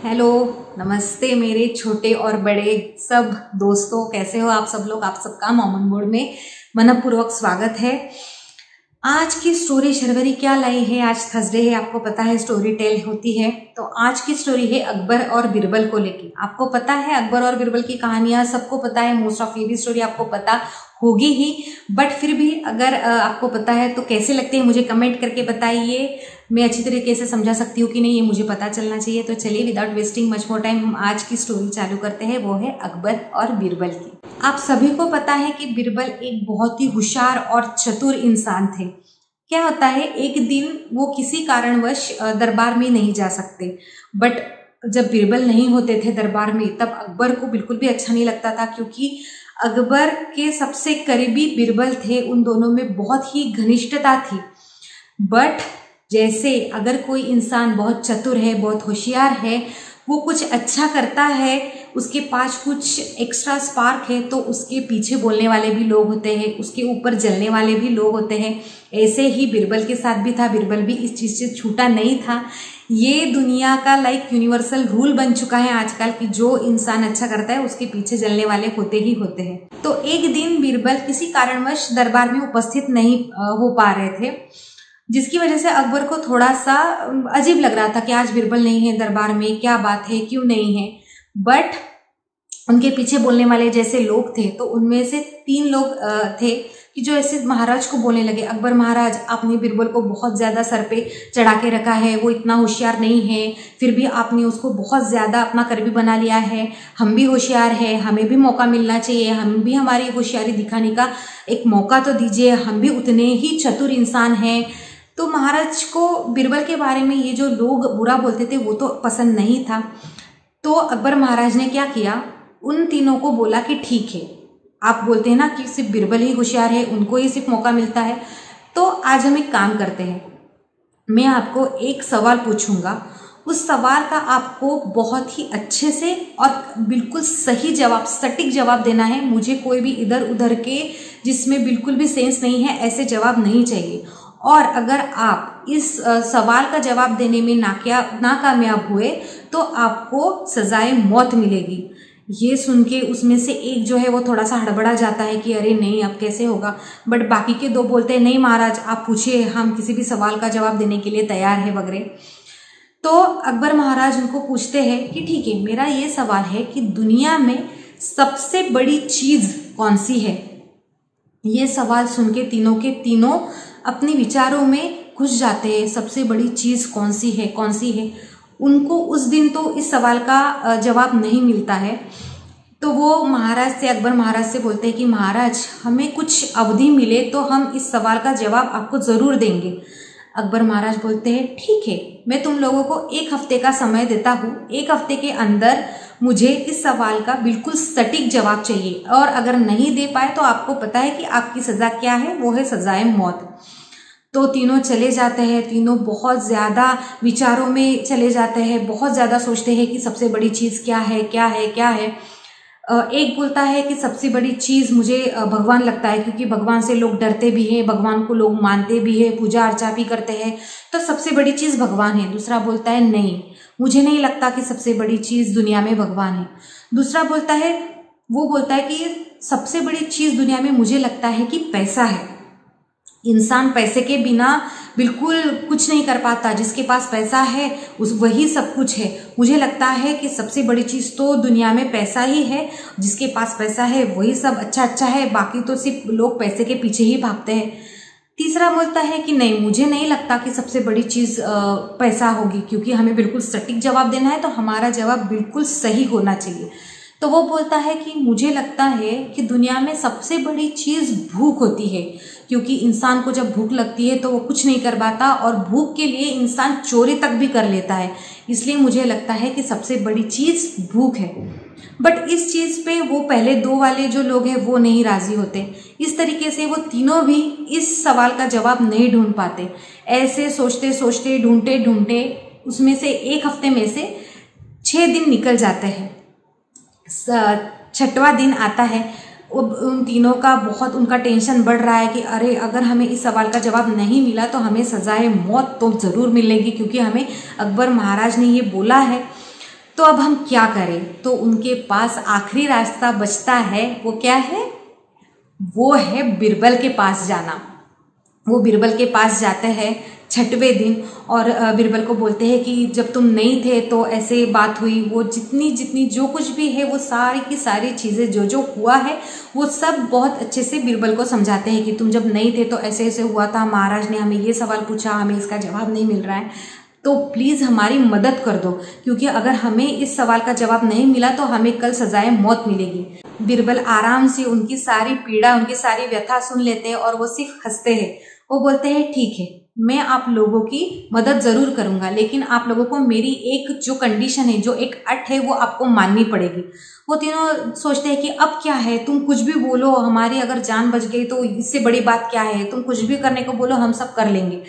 Hello, नमस्ते मेरे छोटे और बड़े सब दोस्तों, कैसे हो आप सब लोग। आप सबका मोमन बोर्ड में मनपूर्वक स्वागत है। आज की स्टोरी शर्वरी क्या लाई है। आज थर्सडे है, आपको पता है स्टोरी टेल होती है। तो आज की स्टोरी है अकबर और बीरबल को लेके। आपको पता है अकबर और बीरबल की कहानियां सबको पता है, मोस्ट ऑफ ये भी स्टोरी आपको पता होगी ही, बट फिर भी अगर आपको पता है तो कैसे लगते हैं मुझे कमेंट करके बताइए। मैं अच्छी तरीके से समझा सकती हूँ कि नहीं, ये मुझे पता चलना चाहिए। तो चलिए without wasting much more time हम आज की स्टोरी चालू करते हैं। वो है अकबर और बीरबल की। आप सभी को पता है कि बीरबल एक बहुत ही होशियार और चतुर इंसान थे। क्या होता है, एक दिन वो किसी कारणवश दरबार में नहीं जा सकते, बट जब बीरबल नहीं होते थे दरबार में तब अकबर को बिल्कुल भी अच्छा नहीं लगता था, क्योंकि अकबर के सबसे करीबी बीरबल थे। उन दोनों में बहुत ही घनिष्ठता थी। बट जैसे अगर कोई इंसान बहुत चतुर है, बहुत होशियार है, वो कुछ अच्छा करता है, उसके पास कुछ एक्स्ट्रा स्पार्क है, तो उसके पीछे बोलने वाले भी लोग होते हैं, उसके ऊपर जलने वाले भी लोग होते हैं। ऐसे ही बीरबल के साथ भी था। बीरबल भी इस चीज से छूटा नहीं था। ये दुनिया का यूनिवर्सल रूल बन चुका है आजकल कि जो इंसान अच्छा करता है उसके पीछे जलने वाले होते ही होते हैं। तो एक दिन बीरबल किसी कारणवश दरबार में उपस्थित नहीं हो पा रहे थे, जिसकी वजह से अकबर को थोड़ा सा अजीब लग रहा था कि आज बीरबल नहीं है दरबार में, क्या बात है, क्यों नहीं है। बट उनके पीछे बोलने वाले जैसे लोग थे, तो उनमें से 3 लोग थे कि जो ऐसे महाराज को बोलने लगे, अकबर महाराज आपने बीरबल को बहुत ज्यादा सर पे चढ़ा के रखा है, वो इतना होशियार नहीं है, फिर भी आपने उसको बहुत ज्यादा अपना करीबी बना लिया है। हम भी होशियार है, हमें भी मौका मिलना चाहिए, हम भी हमारी होशियारी दिखाने का एक मौका तो दीजिए, हम भी उतने ही चतुर इंसान हैं। तो महाराज को बीरबल के बारे में ये जो लोग बुरा बोलते थे वो तो पसंद नहीं था। तो अकबर महाराज ने क्या किया, उन तीनों को बोला कि ठीक है, आप बोलते हैं ना कि सिर्फ बीरबल ही होशियार है, उनको ही सिर्फ मौका मिलता है, तो आज हम एक काम करते हैं। मैं आपको एक सवाल पूछूंगा, उस सवाल का आपको बहुत ही अच्छे से और बिल्कुल सही जवाब, सटीक जवाब देना है। मुझे कोई भी इधर उधर के जिसमें बिल्कुल भी सेंस नहीं है ऐसे जवाब नहीं चाहिए। और अगर आप इस सवाल का जवाब देने में नाकामयाब हुए तो आपको सजाए मौत मिलेगी। ये सुन के उसमें से एक जो है वो थोड़ा सा हड़बड़ा जाता है कि अरे नहीं, अब कैसे होगा। बट बाकी के 2 बोलते हैं नहीं महाराज आप पूछिए, हम किसी भी सवाल का जवाब देने के लिए तैयार है वगैरह। तो अकबर महाराज उनको पूछते हैं कि ठीक है, मेरा ये सवाल है कि दुनिया में सबसे बड़ी चीज कौन सी है। ये सवाल सुन के तीनों के तीनों अपने विचारों में घुस जाते हैं। सबसे बड़ी चीज कौन सी है, कौन सी है। उनको उस दिन तो इस सवाल का जवाब नहीं मिलता है। तो वो महाराज से, अकबर महाराज से बोलते हैं कि महाराज हमें कुछ अवधि मिले तो हम इस सवाल का जवाब आपको जरूर देंगे। अकबर महाराज बोलते हैं ठीक है, मैं तुम लोगों को 1 हफ्ते का समय देता हूँ। 1 हफ्ते के अंदर मुझे इस सवाल का बिल्कुल सटीक जवाब चाहिए, और अगर नहीं दे पाए तो आपको पता है कि आपकी सजा क्या है, वो है सजाए मौत। तो तीनों चले जाते हैं। तीनों बहुत ज्यादा विचारों में चले जाते हैं, बहुत ज्यादा सोचते हैं कि सबसे बड़ी चीज क्या है, क्या है, क्या है। एक बोलता है कि सबसे बड़ी चीज मुझे भगवान लगता है, क्योंकि भगवान से लोग डरते भी हैं, भगवान को लोग मानते भी है, पूजा अर्चा भी करते हैं, तो सबसे बड़ी चीज भगवान है। दूसरा बोलता है नहीं, मुझे नहीं लगता कि सबसे बड़ी चीज दुनिया में भगवान है। दूसरा बोलता है, वो बोलता है कि सबसे बड़ी चीज दुनिया में मुझे लगता है कि पैसा है। इंसान पैसे के बिना बिल्कुल कुछ नहीं कर पाता। जिसके पास पैसा है वही सब कुछ है। मुझे लगता है कि सबसे बड़ी चीज तो दुनिया में पैसा ही है। जिसके पास पैसा है वही सब अच्छा है, बाकी तो सिर्फ लोग पैसे के पीछे ही भागते हैं। तीसरा बोलता है कि नहीं, मुझे नहीं लगता कि सबसे बड़ी चीज पैसा होगी, क्योंकि हमें बिल्कुल सटीक जवाब देना है तो हमारा जवाब बिल्कुल सही होना चाहिए। तो वो बोलता है कि मुझे लगता है कि दुनिया में सबसे बड़ी चीज भूख होती है, क्योंकि इंसान को जब भूख लगती है तो वो कुछ नहीं कर पाता, और भूख के लिए इंसान चोरी तक भी कर लेता है। इसलिए मुझे लगता है कि सबसे बड़ी चीज भूख है। बट इस चीज पे वो पहले 2 वाले जो लोग हैं वो नहीं राजी होते। इस तरीके से वो तीनों भी इस सवाल का जवाब नहीं ढूंढ पाते। ऐसे सोचते सोचते, ढूंढते ढूंढते उसमें से 1 हफ्ते में से 6 दिन निकल जाते हैं। 6वां दिन आता है। उन तीनों का बहुत उनका टेंशन बढ़ रहा है कि अरे अगर हमें इस सवाल का जवाब नहीं मिला तो हमें सजाए मौत तो जरूर मिलेगी, क्योंकि हमें अकबर महाराज ने ये बोला है। तो अब हम क्या करें? तो उनके पास आखिरी रास्ता बचता है, वो क्या है? वो है बिरबल के पास जाना। वो बिरबल के पास जाते हैं 6वें दिन और बिरबल को बोलते हैं कि जब तुम नहीं थे तो ऐसे बात हुई। वो जितनी जितनी जो कुछ भी है वो सारी की सारी चीज़ें जो जो हुआ है वो सब बहुत अच्छे से बिरबल को समझाते हैं कि तुम जब नहीं थे तो ऐसे ऐसे हुआ था, महाराज ने हमें ये सवाल पूछा, हमें इसका जवाब नहीं मिल रहा है, तो प्लीज़ हमारी मदद कर दो, क्योंकि अगर हमें इस सवाल का जवाब नहीं मिला तो हमें कल सजाए मौत मिलेगी। बिरबल आराम से उनकी सारी पीड़ा, उनकी सारी व्यथा सुन लेते हैं और वो सिर्फ हंसते हैं। वो बोलते हैं ठीक है, मैं आप लोगों की मदद जरूर करूंगा, लेकिन आप लोगों को मेरी एक जो कंडीशन है, जो एक अट है, वो आपको माननी पड़ेगी। वो तीनों सोचते हैं कि अब क्या है, तुम कुछ भी बोलो, हमारी अगर जान बच गई तो इससे बड़ी बात क्या है, तुम कुछ भी करने को बोलो, हम सब कर लेंगे।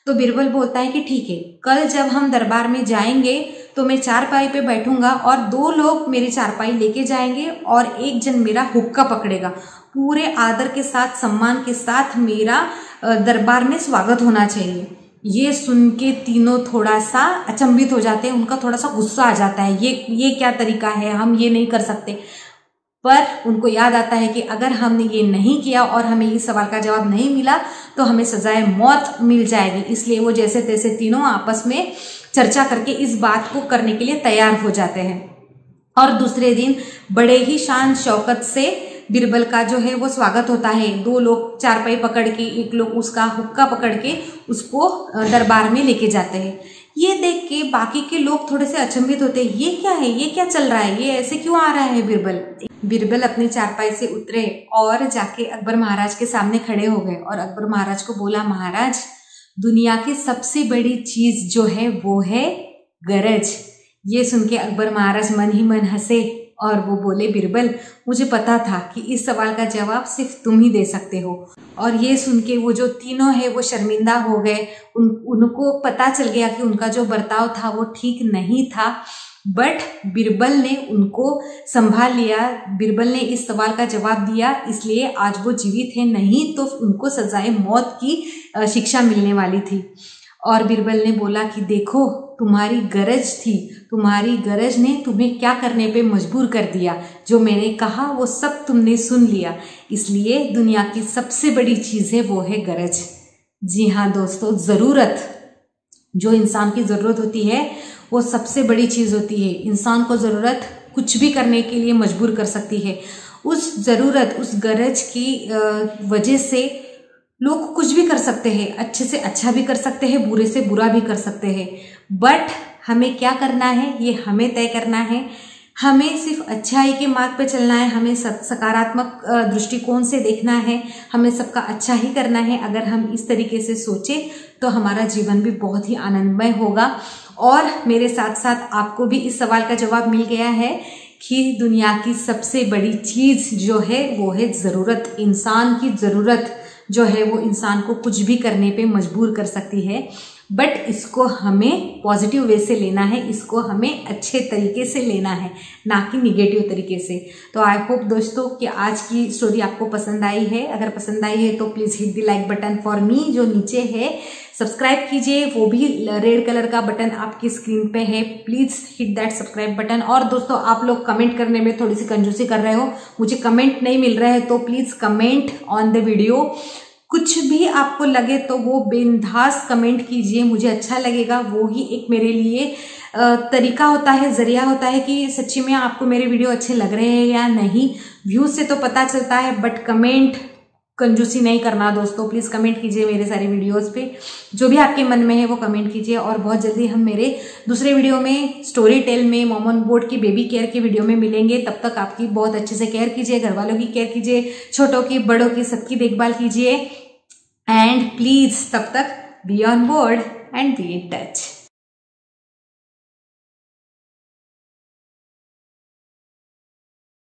तो बिरबल बोलता है कि ठीक है, कल जब हम दरबार में जाएंगे तो मैं चारपाई पे बैठूंगा और 2 लोग मेरी चारपाई लेके जाएंगे और एक जन मेरा हुक्का पकड़ेगा। पूरे आदर के साथ, सम्मान के साथ मेरा दरबार में स्वागत होना चाहिए। ये सुन के तीनों थोड़ा सा अचंभित हो जाते हैं, उनका थोड़ा सा गुस्सा आ जाता है, ये क्या तरीका है, हम ये नहीं कर सकते। पर उनको याद आता है कि अगर हमने ये नहीं किया और हमें इस सवाल का जवाब नहीं मिला तो हमें सजाए मौत मिल जाएगी। इसलिए वो जैसे तैसे तीनों आपस में चर्चा करके इस बात को करने के लिए तैयार हो जाते हैं। और दूसरे दिन बड़े ही शान शौकत से बिरबल का जो है वो स्वागत होता है। 2 लोग चारपाई पकड़ के, एक लोग उसका हुक्का पकड़ के उसको दरबार में लेके जाते हैं। ये देख के बाकी के लोग थोड़े से अचंभित होते हैं, ये क्या है, ये क्या चल रहा है, ये ऐसे क्यों आ रहा है बिरबल अपनी चारपाई से उतरे और जाके अकबर महाराज के सामने खड़े हो गए और अकबर महाराज को बोला, महाराज, दुनिया की सबसे बड़ी चीज जो है वो है गरज। ये सुन के अकबर महाराज मन ही मन हंसे और वो बोले, बिरबल, मुझे पता था कि इस सवाल का जवाब सिर्फ तुम ही दे सकते हो। और ये सुन के वो जो तीनों है वो शर्मिंदा हो गए। उनको पता चल गया कि उनका जो बर्ताव था वो ठीक नहीं था, बट बिरबल ने उनको संभाल लिया। बिरबल ने इस सवाल का जवाब दिया, इसलिए आज वो जीवित है, नहीं तो उनको सजाए मौत की शिक्षा मिलने वाली थी। और बिरबल ने बोला कि देखो, तुम्हारी गरज थी, तुम्हारी गरज ने तुम्हें क्या करने पे मजबूर कर दिया, जो मैंने कहा वो सब तुमने सुन लिया, इसलिए दुनिया की सबसे बड़ी चीज है वो है गरज। जी हाँ दोस्तों, जरूरत, जो इंसान की जरूरत होती है वो सबसे बड़ी चीज होती है। इंसान को जरूरत कुछ भी करने के लिए मजबूर कर सकती है। उस जरूरत, उस गरज की वजह से लोग कुछ भी कर सकते हैं, अच्छे से अच्छा भी कर सकते हैं, बुरे से बुरा भी कर सकते हैं। बट हमें क्या करना है ये हमें तय करना है। हमें सिर्फ अच्छाई के मार्ग पे चलना है, हमें सकारात्मक दृष्टिकोण से देखना है, हमें सबका अच्छा ही करना है। अगर हम इस तरीके से सोचे तो हमारा जीवन भी बहुत ही आनंदमय होगा। और मेरे साथ साथ आपको भी इस सवाल का जवाब मिल गया है कि दुनिया की सबसे बड़ी चीज जो है वो है जरूरत। इंसान की जरूरत जो है वो इंसान को कुछ भी करने पे मजबूर कर सकती है, बट इसको हमें पॉजिटिव वे से लेना है, इसको हमें अच्छे तरीके से लेना है, ना कि निगेटिव तरीके से। तो आई होप दोस्तों कि आज की स्टोरी आपको पसंद आई है। अगर पसंद आई है तो please hit the like button for me, जो नीचे है। सब्सक्राइब कीजिए, वो भी रेड कलर का बटन आपकी स्क्रीन पे है, please hit that subscribe button. और दोस्तों, आप लोग कमेंट करने में थोड़ी सी कंजूसी कर रहे हो, मुझे कमेंट नहीं मिल रहा है, तो please comment on the video. कुछ भी आपको लगे तो वो बिंदास कमेंट कीजिए, मुझे अच्छा लगेगा। वो ही एक मेरे लिए तरीका होता है, जरिया होता है कि सच्ची में आपको मेरे वीडियो अच्छे लग रहे हैं या नहीं। व्यूज से तो पता चलता है, बट कमेंट कंजूसी नहीं करना दोस्तों। प्लीज कमेंट कीजिए मेरे सारे वीडियोस पे, जो भी आपके मन में है वो कमेंट कीजिए। और बहुत जल्दी हम मेरे दूसरे वीडियो में, स्टोरी टेल में, मोमन बोर्ड की बेबी केयर की वीडियो में मिलेंगे। तब तक आपकी बहुत अच्छे से केयर कीजिए, घर वालों की केयर कीजिए, छोटों की, बड़ों की, सबकी देखभाल कीजिए। एंड प्लीज तब तक be on board and be in touch.